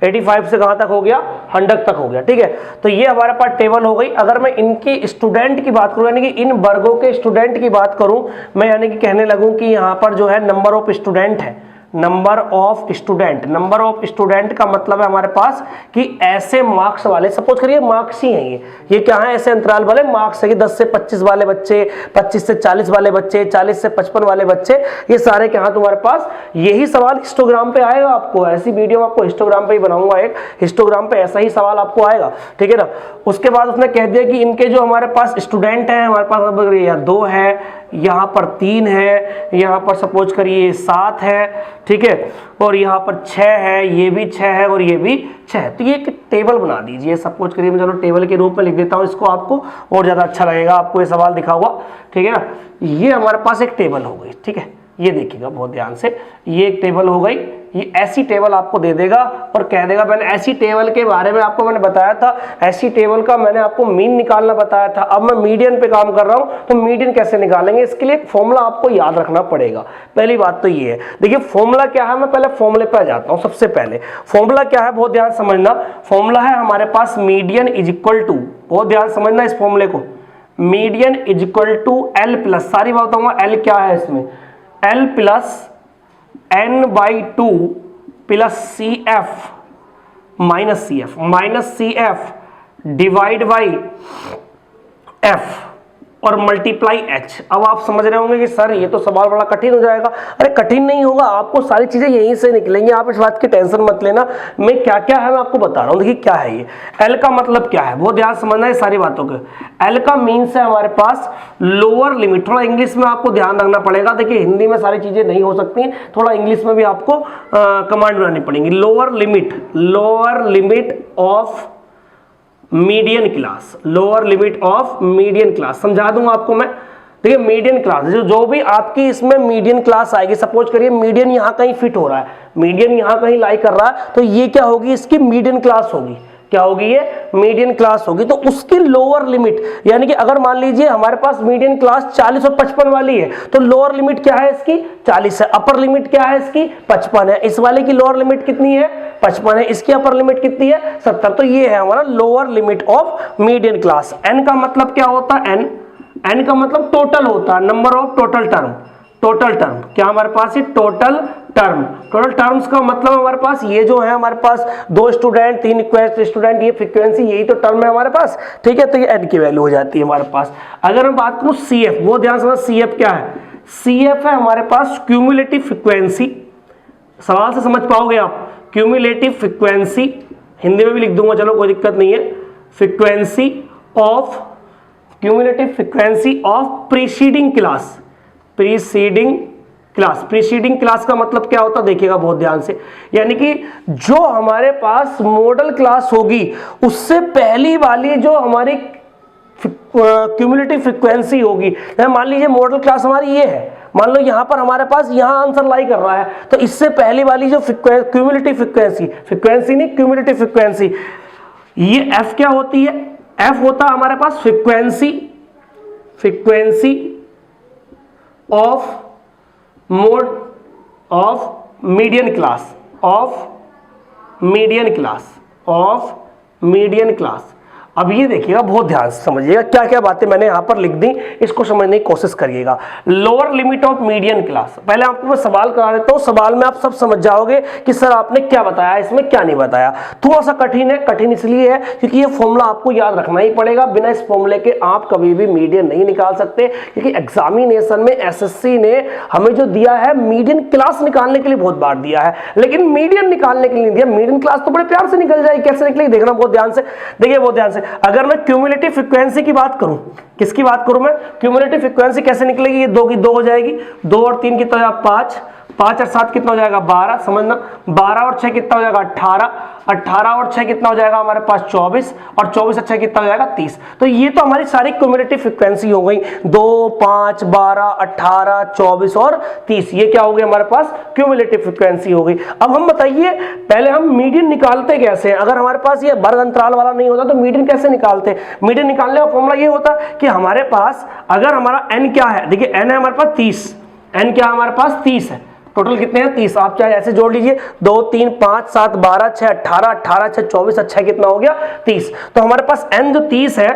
Speaker 1: 85 से कहां तक हो गया, 100 तक हो गया, ठीक है। तो ये हमारे पास टेबल हो गई। अगर मैं इनकी स्टूडेंट की बात करूं, यानी कि इन वर्गों के स्टूडेंट की बात करूं मैं, यानी कि कहने लगूं कि यहां पर जो है नंबर ऑफ स्टूडेंट है, number of student, number of student का मतलब है हमारे पास कि ऐसे मार्क्स वाले, सपोज करिए मार्क्स ही हैं ये क्या है, ऐसे अंतराल वाले मार्क्स है कि 10 से 25 वाले बच्चे, 25 से 40 वाले बच्चे, 40 से 55 वाले बच्चे, ये सारे क्या है तुम्हारे पास। यही सवाल हिस्टोग्राम पे आएगा आपको, ऐसी वीडियो में आपको हिस्टोग्राम पे ही बनाऊंगा, एक हिस्टोग्राम पे ऐसा ही सवाल आपको आएगा, ठीक है ना। उसके बाद उसने कह दिया कि इनके जो हमारे पास स्टूडेंट हैं, हमारे पास यहाँ 2 है, यहाँ पर 3 है, यहाँ पर सपोज करिए 7 है, ठीक है, और यहाँ पर 6 है, ये भी 6 है, और ये भी 6 है। तो ये एक टेबल बना दीजिए, सपोज करिए मैं चलो टेबल के रूप में लिख देता हूँ इसको, आपको और ज़्यादा अच्छा लगेगा, आपको ये सवाल दिखा हुआ, ठीक है ना। ये हमारे पास एक टेबल हो गई, ठीक है, ये देखिएगा बहुत ध्यान से, ये एक टेबल हो गई। ये ऐसी टेबल आपको दे देगा और कह देगा मैंने ऐसी टेबल के बारे में आपको मैंने बताया था, ऐसी टेबल का मैंने आपको मीन निकालना बताया था। अब मैं मीडियन पे काम कर रहा हूं, तो मीडियन कैसे निकालेंगे, इसके लिए एक फॉर्मूला आपको याद रखना पड़ेगा। पहली बात तो ये है, देखिए फॉर्मूला क्या है, मैं पहले फॉर्मूले पे आ जाता हूं। सबसे पहले फॉर्मूला क्या है, बहुत ध्यान समझना, फॉर्मूला है हमारे पास मीडियन इज इक्वल टू, बहुत ध्यान समझना इस फॉर्मूले को, median is equal to L plus, सारी बात बताऊंगा एल क्या है इसमें, L plus n/2 plus C F divide by F और मल्टीप्लाई एच। अब आप समझ रहे होंगे कि सर ये तो सवाल बड़ा कठिन हो जाएगा। अरे कठिन नहीं होगा, आपको सारी चीजें यहीं से निकलेंगी, आप इस बात की टेंशन मत लेना। मैं क्या क्या है मैं आपको बता रहा हूं। देखिए क्या है ये, एल का मतलब क्या है, बहुत ध्यान समझना है सारी बातों को। एल का मीन्स है हमारे पास लोअर लिमिट, थोड़ा इंग्लिश में आपको ध्यान रखना पड़ेगा। देखिए हिंदी में सारी चीजें नहीं हो सकती, थोड़ा इंग्लिश में भी आपको कमांड बनानी पड़ेंगी। Lower limit of median class, lower limit of median class, समझा दूंगा आपको मैं। देखिए मीडियन क्लास जो भी आपकी इसमें मीडियन क्लास आएगी, सपोज करिए मीडियन यहां कहीं फिट हो रहा है, मीडियन यहां कहीं लाई कर रहा है, तो ये क्या होगी, इसकी मीडियन क्लास होगी। क्या होगी ये, मीडियन क्लास होगी। तो उसकी लोअर लिमिट, यानी कि अगर मान लीजिए हमारे पास मीडियन क्लास 40 और 55 वाली है, तो लोअर लिमिट क्या है इसकी, 40 है। अपर लिमिट क्या है इसकी, 55 है। इस वाले की लोअर लिमिट कितनी है, 55 है। इसकी अपर लिमिट कितनी है, 70। तो ये है हमारा lower limit of median class. N का मतलब क्या होता है, एन का मतलब टोटल होता है, number of total term. Total term क्या हमारे पास है, टोटल टर्म। टोटल टर्म्स का मतलब हमारे पास ये जो है, हमारे पास 2 स्टूडेंट 3 स्टूडेंट, ये फ्रीक्वेंसी, यही तो टर्म है हमारे पास, ठीक है। तो ये एन की वैल्यू हो जाती है हमारे पास। अगर मैं बात करूं सी एफ, वो ध्यान समझ, सी एफ क्या है, सी एफ है हमारे पास क्यूमुलेटिव फ्रीक्वेंसी। सवाल से समझ पाओगे आप, क्यूमुलेटिव फ्रीक्वेंसी, हिंदी में भी लिख दूंगा, चलो कोई दिक्कत नहीं है। Frequency of, cumulative frequency of preceding class. Preceding class का मतलब क्या होता है, देखिएगा बहुत ध्यान से, यानी कि जो हमारे पास मॉडल क्लास होगी उससे पहली वाली जो हमारी क्यूमुलेटिव फ्रीक्वेंसी होगी। मान लीजिए मॉडल क्लास हमारी ये है, मान लो यहां पर हमारे पास यहां आंसर लाई कर रहा है, तो इससे पहली वाली जो क्यूमुलेटिव फ्रीक्वेंसी नहीं, क्यूमुलेटिव फ्रीक्वेंसी, ये एफ क्या होती है, एफ होता है हमारे पास frequency of mode of median class, अब ये देखिएगा, बहुत ध्यान से समझिएगा, क्या क्या बातें मैंने यहां पर लिख दी, इसको समझने की कोशिश करिएगा। Lower limit of median class, पहले आपको मैं सवाल करा देता हूं, सवाल में आप सब समझ जाओगे कि सर आपने क्या बताया, इसमें क्या नहीं बताया। थोड़ा सा कठिन है, कठिन इसलिए है क्योंकि ये फॉर्मूला आपको याद रखना ही पड़ेगा, बिना इस फॉर्मूले के आप कभी भी मीडियन नहीं निकाल सकते, क्योंकि एग्जामिनेशन में एसएससी ने हमें जो दिया है मीडियन क्लास निकालने के लिए बहुत बार दिया है, लेकिन मीडियन निकालने के लिए नहीं दिया। मीडियन क्लास तो बड़े प्यार से निकल जाएगी, कैसे निकलेगी देखना बहुत ध्यान से, देखिए बहुत ध्यान से। अगर मैं क्यूमुलेटिव फ्रीक्वेंसी की बात करूं, किसकी बात करूं मैं, क्यूमुलेटिव फ्रीक्वेंसी कैसे निकलेगी, ये 2 की 2 हो जाएगी, 2 और 3 कितना हो जाएगा 5, 5 और 7 कितना हो जाएगा 12, समझना, 12 और 6 कितना हो जाएगा 18, 18 और 6 कितना हो जाएगा हमारे पास 24, और 24 और 6 कितना हो जाएगा 30। तो ये तो हमारी सारी क्यूमुलेटिव फ्रीक्वेंसी हो गई, 2, 5, 12, 18, 24 और 30, ये क्या हो गई हमारे पास क्यूमुलेटिव फ्रीक्वेंसी हो गई। अब हम बताइए पहले हम मीडियन निकालते कैसे हैं, अगर हमारे पास ये वर्ग अंतराल वाला नहीं होता तो मीडियन कैसे निकालते। मीडियन निकालने का फॉर्मूला ये होता कि हमारे पास अगर हमारा n क्या है, देखिए n है हमारे पास 30, n क्या है हमारे पास 30 है, टोटल कितने हैं 30, आप चाहे ऐसे जोड़ लीजिए, 2, 3, 5, 7, 12, 6, 18, 18, 6, 24, 6 कितना हो गया 30। तो हमारे पास n जो 30 है,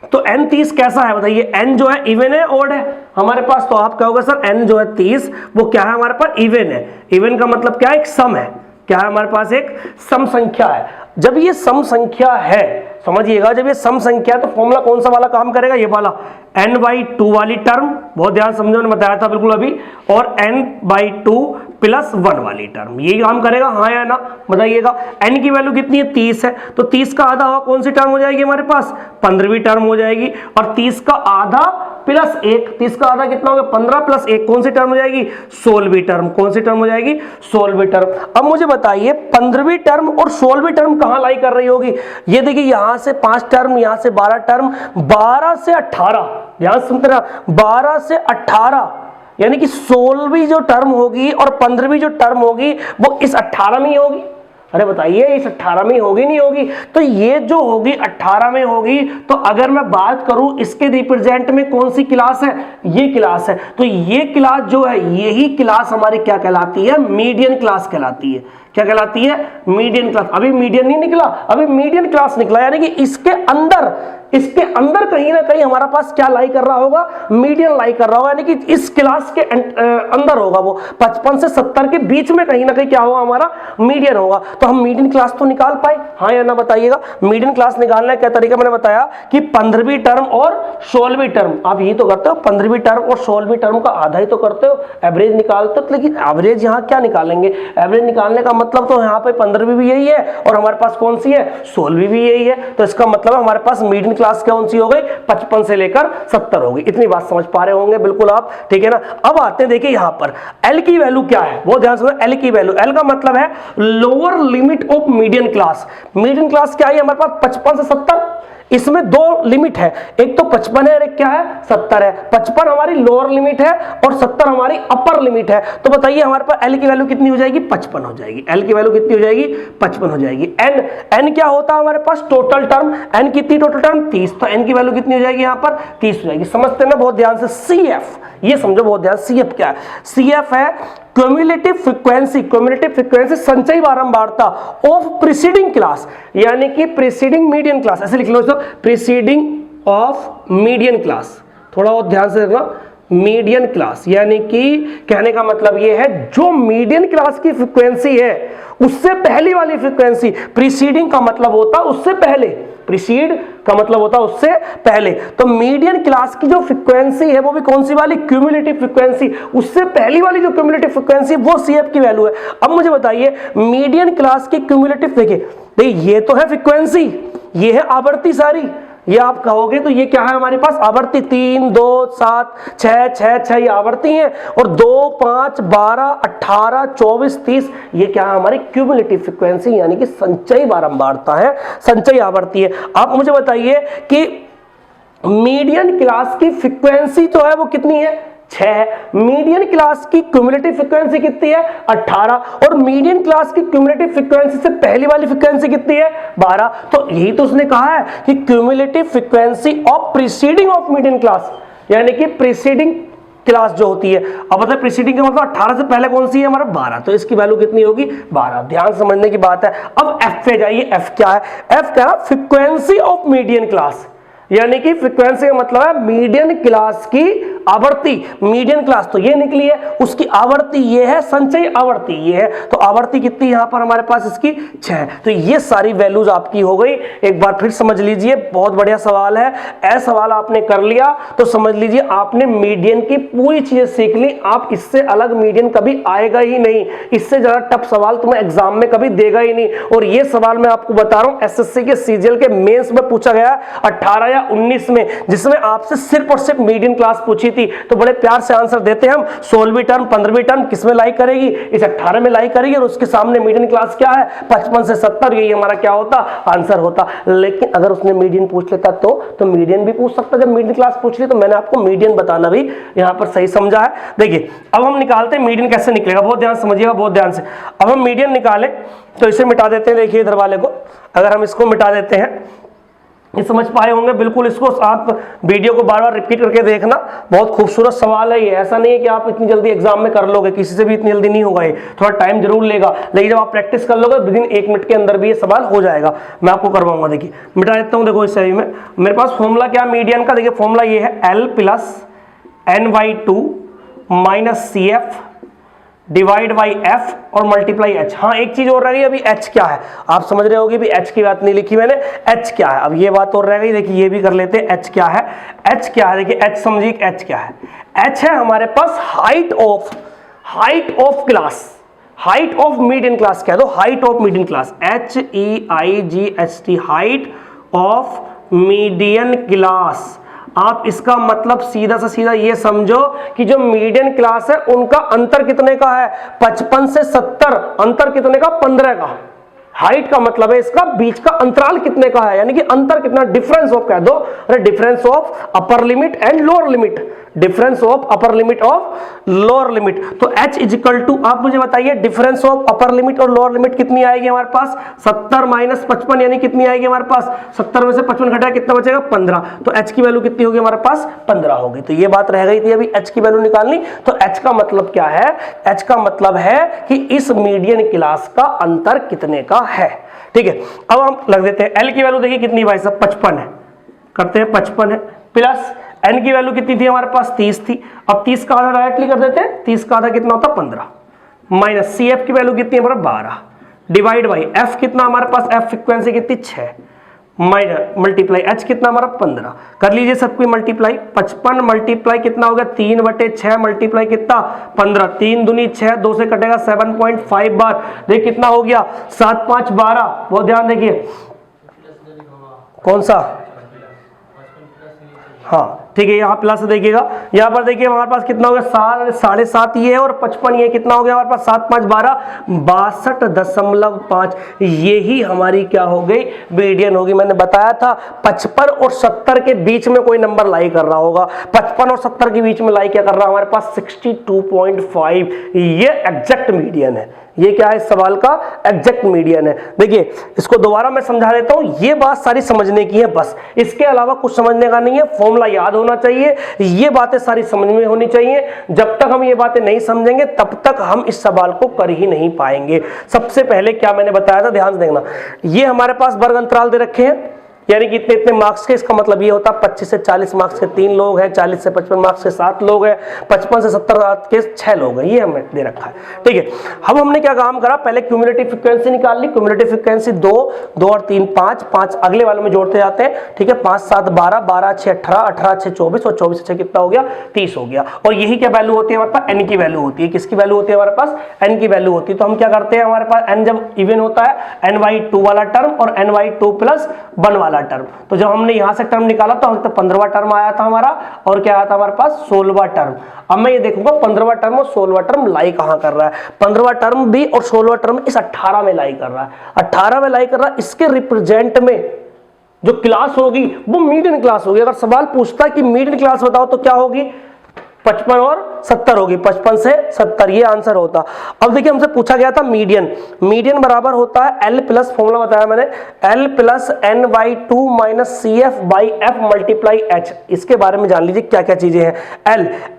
Speaker 1: तो n 30 कैसा है बताइए, n जो है इवन है ओड है हमारे पास, तो आप कहोगे सर n जो है 30 वो क्या है हमारे पास इवन है। इवन का मतलब क्या है, एक सम है, क्या है हमारे पास एक सम संख्या है। जब ये सम संख्या है, समझिएगा, जब ये सम संख्या है तो फॉर्मूला कौन सा वाला काम करेगा, ये वाला n/2 वाली टर्म, बहुत ध्यान समझो, मैंने बताया था बिल्कुल अभी, और n/2 + 1 वाली टर्म, यही काम करेगा, हाँ या ना बताइएगा। n की वैल्यू कितनी है 30 है, तो 30 का आधा हुआ कौन सी टर्म हो जाएगी हमारे पास 15वीं टर्म हो जाएगी, और 30 का आधा + 1, 30 का आधा कितना हो गया 15 + 1 कौन सी टर्म हो जाएगी 16वीं टर्म, कौन सी टर्म हो जाएगी 16वीं टर्म। अब मुझे बताइए 15वीं टर्म और 16वीं टर्म कहां लाई कर रही होगी, ये देखिए यहां से 5 टर्म, यहां से 12 टर्म, 12 से 18, ध्यान सुनते रहा, 12 से 18 यानी कि 16वीं जो टर्म होगी और 15वीं जो टर्म होगी वो इस 18 में ही होगी। अरे बताइए इस 18 में होगी नहीं होगी, तो ये जो होगी 18 में होगी, तो अगर मैं बात करूं इसके रिप्रेजेंट में कौन सी क्लास है, ये क्लास है, तो ये क्लास जो है यही क्लास हमारी क्या कहलाती है, मीडियन क्लास कहलाती है। क्या कहलाती है, मीडियन क्लास। अभी मीडियन नहीं निकला, अभी मीडियन क्लास निकला, यानी कि इसके अंदर कहीं ना कहीं हमारा पास क्या लाई कर रहा होगा, मीडियन लाई कर रहा होगा, यानी कि इस क्लास के अंदर होगा वो, 55 से 70 के बीच में कहीं ना कहीं क्या होगा हमारा मीडियन होगा। तो हम मीडियन क्लास तो निकाल पाए, हाँ या ना बताइएगा। मीडियन क्लास निकालने का क्या तरीका, मैंने बताया कि 15वीं टर्म और 16वीं टर्म, आप यही तो करते हो, 15वीं टर्म और 16वीं टर्म का आधा ही तो करते हो, एवरेज निकालते हो। लेकिन एवरेज यहाँ क्या निकालेंगे, एवरेज निकालने का मतलब तो यहाँ पे 15वीं भी यही है और हमारे पास कौन सी है 16वीं भी यही है, तो इसका मतलब हमारे पास मीडियन क्लास कौन सी हो गई 55 से लेकर 70 हो गई। इतनी बात समझ पा रहे होंगे बिल्कुल आप, ठीक है ना। अब आते हैं, देखिए यहां पर L की वैल्यू क्या है, वो ध्यान से, L की वैल्यू, L का मतलब है lower limit of median class. Median class क्या है हमारे पास 55 से 70, इसमें 2 लिमिट है, एक तो 55 है और एक क्या है 70 है। 55 हमारी लोअर लिमिट है और 70 हमारी अपर लिमिट है। तो बताइए हमारे पास L की वैल्यू कितनी हो जाएगी 55 हो जाएगी। L की वैल्यू कितनी हो जाएगी 55 हो जाएगी। N क्या होता है हमारे पास टोटल टर्म, N कितनी टोटल टर्म 30, तो N की वैल्यू कितनी हो जाएगी यहाँ पर 30 हो जाएगी। समझते हैं ना बहुत ध्यान से। CF, ये समझो बहुत ध्यान, CF क्या है, CF है क्यूमुलेटिव फ्रीक्वेंसी, क्यूमुलेटिव फ्रीक्वेंसी संचयी बारंबारता ऑफ प्रीसीडिंग क्लास, यानी कि प्रीसीडिंग मीडियन क्लास, ऐसे लिख लो इसको, प्रीसीडिंग ऑफ मीडियन क्लास, थोड़ा और ध्यान से देखना, मीडियन क्लास, यानी कि कहने का मतलब ये है जो मीडियन क्लास की फ्रीक्वेंसी है उससे पहली वाली फ्रीक्वेंसी, प्रीसीडिंग का मतलब होता उससे पहले, प्रीसीड का मतलब होता उससे पहले, तो मीडियन क्लास की जो फ्रीक्वेंसी है वो भी कौन सी वाली, क्यूमुलेटिव फ्रीक्वेंसी, उससे पहली वाली जो क्यूमुलेटिव फ्रीक्वेंसी वो CF की वैल्यू है। अब मुझे बताइए मीडियन क्लास की क्यूमुलेटिव, देखिए ये तो है फ्रीक्वेंसी, ये है आवृत्ति सारी, ये आप कहोगे तो ये क्या है हमारे पास आवृत्ति, 3, 2, 7, 6, 6, 6 ये आवृत्ति है, और 2, 5, 12, 18, 24, 30 ये क्या है हमारी क्यूमुलेटिव फ्रीक्वेंसी, यानी कि संचयी बारंबारता है, संचयी आवृत्ति है। आप मुझे बताइए कि मीडियन क्लास की फ्रीक्वेंसी जो है वो कितनी है 6, मीडियन क्लास की क्यूमुलेटिव फ्रीक्वेंसी कितनी है 18, और मीडियन क्लास की क्यूमुलेटिव फ्रीक्वेंसी से पहली वाली फ्रीक्वेंसी कितनी है 12। तो यही तो उसने कहा है कि cumulative frequency of preceding of median class, यानी कि प्रीसीडिंग क्लास जो होती है। अब मतलब प्रीसीडिंग का मतलब 18 से पहले कौन सी है हमारा 12, तो इसकी वैल्यू कितनी होगी 12। ध्यान समझने की बात है। अब एफ पे जाइए, एफ क्या है, एफ क्या है, फ्रीक्वेंसी ऑफ मीडियन क्लास, यानी कि फ्रीक्वेंसी का मतलब है मीडियन क्लास की आवर्ती। मीडियन क्लास तो ये निकली है, उसकी आवर्ती ये है, संचयी आवर्ती ये है, तो आवर्ती कितनी यहां पर हमारे पास इसकी 6। तो ये सारी वैल्यूज आपकी हो गई। एक बार फिर समझ लीजिए, बहुत बढ़िया सवाल है। ऐसा सवाल आपने कर लिया तो समझ लीजिए आपने मीडियन की पूरी चीजें सीख ली। आप इससे अलग मीडियन कभी आएगा ही नहीं, इससे ज्यादा टफ सवाल तुम्हें एग्जाम में कभी देगा ही नहीं। और ये सवाल मैं आपको बता रहा हूं एसएससी के सीजीएल के मेंस में पूछा गया 18 या 19 में, जिसमें आपसे सिर्फ और सिर्फ मीडियन क्लास पूछी थी। तो बड़े प्यार से आंसर देते हैं हम। 16वीं टर्म 15वीं टर्म किसमें लाई करेगी, इस 18 में लाई करेगी, और उसके सामने मीडियन क्लास क्या है 55 से 70, यही हमारा क्या होता आंसर होता। लेकिन अगर उसने मीडियन पूछ लेता तो मीडियन भी पूछ सकता। जब मीडियन क्लास पूछ ली तो मैंने आपको मीडियन बताना भी यहां पर सही समझा है। देखिए अब हम निकालते हैं मीडियन कैसे निकलेगा, बहुत ध्यान समझिएगा, बहुत ध्यान से। अब हम मीडियन निकालें तो इसे मिटा देते हैं। देखिए इधर वाले को अगर हम इसको मिटा देते हैं, ये समझ पाए होंगे बिल्कुल। इसको आप वीडियो को बार बार रिपीट करके देखना, बहुत खूबसूरत सवाल है ये। ऐसा नहीं है कि आप इतनी जल्दी एग्जाम में कर लोगे, किसी से भी इतनी जल्दी नहीं होगा ये, थोड़ा टाइम जरूर लेगा, लेकिन जब आप प्रैक्टिस कर लोगे विदिन 1 मिनट के अंदर भी ये सवाल हो जाएगा। मैं आपको करवाऊंगा। देखिए मिटा देता हूं। देखो इस सही में मेरे पास फॉर्मूला क्या मीडियन का, देखिए फॉर्मूला ये है L + N/2 - CF divide by F और मल्टीप्लाई एच। हाँ एक चीज और रह गई अभी, एच क्या है आप समझ रहे होगे भी, एच की बात नहीं लिखी मैंने, एच क्या है। अब ये बात और रह गई, देखिए ये भी कर लेते हैं। एच क्या है, एच क्या है, देखिए एच समझिए एच क्या है। एच है हमारे पास height of class, height of median class कह दो, height of median class, HEIGHT, height of median class. आप इसका मतलब सीधा से सीधा ये समझो कि जो मीडियन क्लास है उनका अंतर कितने का है 55 से 70, अंतर कितने का 15 का। हाइट का मतलब है इसका बीच का अंतराल कितने का है, यानी कि अंतर कितना, डिफरेंस ऑफ कह दो, अरे difference of upper limit and lower limit, difference of upper limit of lower limit. तो h इजिकल टू, आप मुझे बताइए डिफरेंस ऑफ अपर लिमिट और लोअर लिमिट कितनी आएगी हमारे पास 70 माइनस 55, यानी कितनी आएगी हमारे पास 70 में से 55 घटाया कितना बचेगा 15। तो h की वैल्यू कितनी होगी हमारे पास 15 होगी। तो ये बात रह गई थी अभी h की वैल्यू निकालनी। तो h का मतलब क्या है, h का मतलब है कि इस मीडियन क्लास का अंतर कितने का है। ठीक है अब हम लग देते हैं l की वैल्यू देखिए कितनी भाई साहब 55 है, करते हैं 55 है, प्लस n की वैल्यू कितनी थी हमारे पास 30 थी। अब 30 का आधा डायरेक्टली कर देते हैं, 30 का आधा कितना होता 15, माइनस CF की वैल्यू कितनी है हमारा 12, डिवाइड बाई f कितना हमारे पास, f फ्रीक्वेंसी कितनी 6, माइनस मल्टीप्लाई h कितना हमारा 15, कर लीजिए सबकी मल्टीप्लाई। 55 मल्टीप्लाई कितना हो गया 3/6 मल्टीप्लाई कितना 15, 3 दूनी 6, 2 से कटेगा 7.5 बार, देखिए कितना हो गया 7 5 12। बहुत ध्यान देखिए कौन सा, हाँ ठीक है यहाँ प्लस देखिएगा, यहाँ पर देखिए हमारे पास कितना हो गया 7.5 ये है और 55 ये, कितना हो गया हमारे पास 7 5 12 62.5। यही हमारी क्या हो गई मीडियन होगी। मैंने बताया था 55 और 70 के बीच में कोई नंबर लाई कर रहा होगा, 55 और 70 के बीच में लाई क्या कर रहा है हमारे पास 62.5, ये एग्जैक्ट मीडियन है। ये क्या है इस सवाल का एग्जैक्ट मीडियन है। देखिए इसको दोबारा मैं समझा देता हूं, ये बात सारी समझने की है बस, इसके अलावा कुछ समझने का नहीं है। फॉर्मूला याद होना चाहिए, ये बातें सारी समझ में होनी चाहिए। जब तक हम ये बातें नहीं समझेंगे तब तक हम इस सवाल को कर ही नहीं पाएंगे। सबसे पहले क्या मैंने बताया था ध्यान से देखना, ये हमारे पास वर्ग अंतराल दे रखे हैं, यानी कि इतने इतने मार्क्स के, इसका मतलब ये होता है 25 से 40 मार्क्स के 3 लोग हैं, 40 से 55 मार्क्स के 7 लोग हैं, 55 से 70 के 6 लोग हैं, ये हमें दे रखा है। ठीक है अब हमने क्या काम करा, पहले क्यूमुलेटिव फ्रीक्वेंसी निकाल ली। क्यूमुलेटिव फ्रीक्वेंसी 2 2 और 3 5 5 अगले वाले में जोड़ते जाते हैं। ठीक है 5 7 12 12 6 18 18 6 24 और 24 6 कितना हो गया 30 हो गया। और यही क्या वैल्यू होती है हमारे पास, n की वैल्यू होती है। किसकी वैल्यू होती है हमारे पास, n की वैल्यू होती है। तो हम क्या करते हैं, हमारे पास n जब इवन होता है n/2 वाला टर्म और n/2 + 1 वाला टर्म। तो जब हमने यहां से टर्म निकाला तो 15वां टर्म आया था हमारा, और क्या आया था हमारे पास 16वां टर्म। अब मैं ये देखूंगा 15वां टर्म और 16वां टर्म लाई कहां कर रहा है, 15वां टर्म भी और 16वां टर्म इस 18 में लाई कर रहा है, 18 में लाई कर रहा है। इसके रिप्रेजेंट में जो क्लास होगी वो मीडियन क्लास होगी। अगर सवाल पूछता है कि मीडियन क्लास बताओ तो क्या होगी, 55 और 70 होगी, 55 से 70 ये आंसर होता। अब देखिए हमसे पूछा गया था मीडियन, मीडियन बराबर होता है L प्लस, फॉर्मूला बताया मैंने, L plus n/2 minus CF/F multiply H। इसके बारे में जान लीजिए क्या क्या चीजें हैं।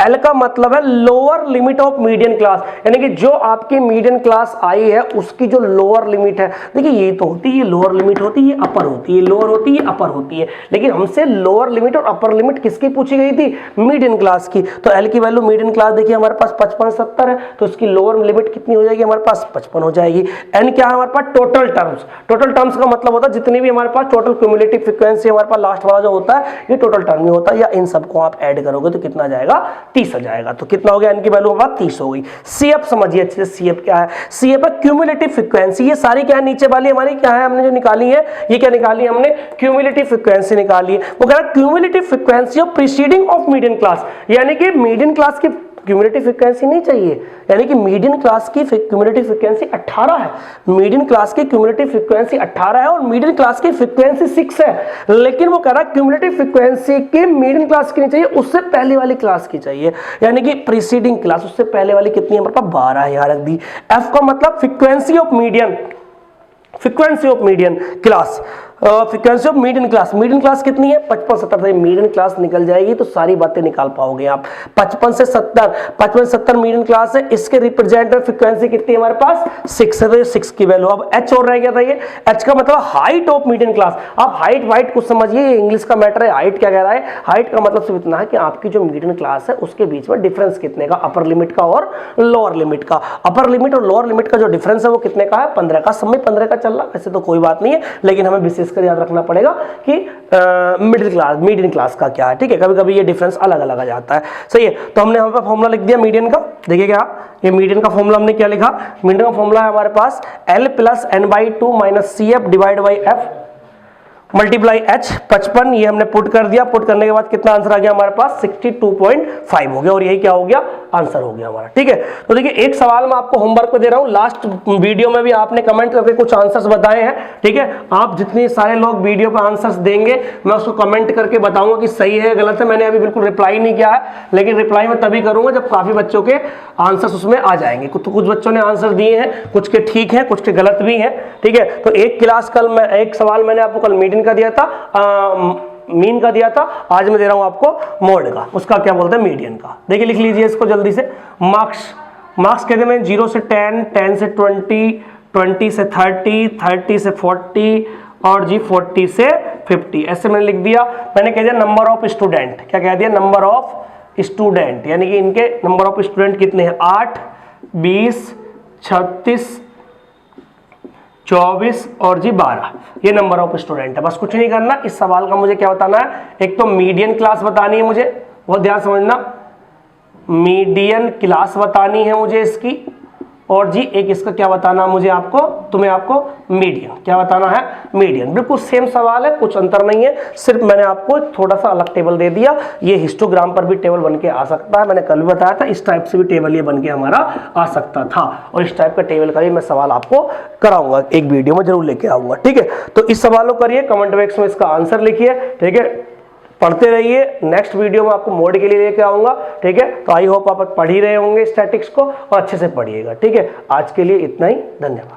Speaker 1: L का मतलब है lower limit of median class, यानी कि जो आपकी मीडियन क्लास आई है उसकी जो लोअर लिमिट है। देखिए ये तो होती है लोअर लिमिट होती है, अपर होती है, लोअर होती है, अपर होती है, लेकिन हमसे लोअर लिमिट और अपर लिमिट किसकी पूछी गई थी? मीडियन क्लास की। तो L की वैल्यू मीडियन क्लास देखिए हमारे पास 55 70 है, तो इसकी लोअर लिमिट कितनी हो जाएगी हमारे पास? 55 हो जाएगी। N क्या है हमारे पास? Total terms. टोटल टर्म्स का मतलब होता है जितनी भी हमारे पास टोटल क्यूमुलेटिव फ्रीक्वेंसी हमारे पास लास्ट वाला जो होता है ये टोटल टर्म में होता है, या इन सबको आप ऐड करोगे तो कितना जाएगा? 30 आ जाएगा। तो कितना हो गया? N की वैल्यू हमारे पास 30 हो गई। CF समझिए अच्छे से, CF क्या है? CF है क्यूमुलेटिव फ्रीक्वेंसी। ये सारी क्या है नीचे वाली हमारी क्या है हमने जो निकाली है, ये क्या निकाली है हमने? क्यूमुलेटिव फ्रीक्वेंसी निकाली है। वो कह रहा है cumulative frequency of preceding of median class, यानी कि मीडियन क्लास की क्यूमुलेटिव फ्रीक्वेंसी नहीं चाहिए, यानी कि मीडियन क्लास की क्यूमुलेटिव फ्रीक्वेंसी 18 है। मीडियन क्लास की क्यूमुलेटिव फ्रीक्वेंसी 18 है और मीडियन क्लास की फ्रीक्वेंसी 6 है, लेकिन वो कह रहा है क्यूमुलेटिव फ्रीक्वेंसी की मीडियन क्लास की नहीं चाहिए, उससे पहले वाली क्लास की चाहिए, यानी कि प्रीसीडिंग क्लास उससे पहले वाली कितनी है हमारे पास? 12 है, यहां रख दी। F का मतलब frequency of median, frequency of median class, frequency of median class. Median class कितनी है? 55 70 से मीडियन क्लास निकल जाएगी तो सारी बातें निकाल पाओगे आप। 55 से 70, 55 से 70 मीडियन क्लास है, इसके रिप्रेजेंटेटिव फ्रीक्वेंसी कितनी है हमारे पास? 6 है, तो 6 की वैल्यू। अब H और रह गया था ये, H का मतलब हाइट ऑफ मीडियन क्लास। आप हाइट वाइट कुछ समझिए, इंग्लिश का मैटर है। हाइट क्या कह रहा है? हाइट का मतलब सिर्फ इतना है कि आपकी जो मीडियन क्लास है उसके बीच में डिफरेंस कितने का, अपर लिमिट का और लोअर लिमिट का। अपर लिमिट और लोअर लिमिट का जो डिफरेंस है वो कितने का है? 15 का। समय 15 का चल रहा, वैसे तो कोई बात नहीं है, लेकिन हमें विशेषकर याद रखना पड़ेगा कि मिडिल क्लास, मीडियन क्लास का क्या है। ठीक है, कभी कभी ये डिफरेंस अलग अलग आ जाता है। सही है, तो हमने यहाँ पे फॉर्मूला लिख दिया मीडियन का। देखिए क्या ये मीडियन का फॉर्मूला हमने क्या लिखा? मीडियन का फॉर्मूला है हमारे पास L plus n/2 minus CF divide by F multiply H। 55 ये हमने पुट कर दिया, पुट करने के बाद कितना आंसर आ गया हमारे पास? 62.5 हो गया, और यही क्या हो गया? आंसर हो गया हमारा। ठीक है, तो देखिए एक सवाल मैं आपको होमवर्क पे दे रहा हूं, लास्ट वीडियो में भी आपने कमेंट करके कुछ आंसर्स बताए हैं। ठीक है, आप जितने सारे लोग वीडियो पे आंसर्स देंगे मैं उसको कमेंट करके बताऊंगा कि सही है गलत है। मैंने अभी बिल्कुल रिप्लाई नहीं किया है, लेकिन रिप्लाई मैं तभी करूंगा जब काफी बच्चों के आंसर्स उसमें आ जाएंगे। कुछ बच्चों ने आंसर दिए हैं, कुछ के ठीक है, कुछ के गलत भी हैं। ठीक है, तो एक क्लास कल मैं एक सवाल मैंने आपको कल मीडियन का दिया था, मीन का दिया था, आज मैं दे रहा हूं आपको मोड का, उसका क्या बोलते हैं? मीडियन का। देखिए लिख लीजिए इसको जल्दी से। मार्क्स कहते हैं 0 से 10, 10 से 20, 20 से 30, 30 से 40 और जी 40 से 50, ऐसे मैंने लिख दिया। मैंने कह दिया नंबर ऑफ स्टूडेंट, क्या कह दिया? नंबर ऑफ स्टूडेंट, यानी कि इनके नंबर ऑफ स्टूडेंट कितने हैं? 8, 20, 36, 24 और जी 12, ये नंबर ऑफ स्टूडेंट है। बस कुछ नहीं करना, इस सवाल का मुझे क्या बताना है? एक तो मीडियन क्लास बतानी है मुझे, बहुत ध्यान समझना, मीडियन क्लास बतानी है मुझे इसकी, और जी एक इसका क्या बताना मुझे आपको, तुम्हें आपको मीडियन, क्या बताना है? मीडियन। बिल्कुल सेम सवाल है, कुछ अंतर नहीं है, सिर्फ मैंने आपको थोड़ा सा अलग टेबल दे दिया। ये हिस्टोग्राम पर भी टेबल बन के आ सकता है, मैंने कल भी बताया था, इस टाइप से भी टेबल ये बन के हमारा आ सकता था, और इस टाइप का टेबल का भी मैं सवाल आपको कराऊंगा, एक वीडियो में जरूर लेके आऊंगा। ठीक है, तो इस सवाल को करिए, कमेंट बॉक्स में इसका आंसर लिखिए। ठीक है, पढ़ते रहिए, नेक्स्ट वीडियो में आपको मोड के लिए लेके आऊंगा। ठीक है, तो आई होप आप पढ़ ही रहे होंगे स्टैटिक्स को, और अच्छे से पढ़िएगा। ठीक है, आज के लिए इतना ही, धन्यवाद।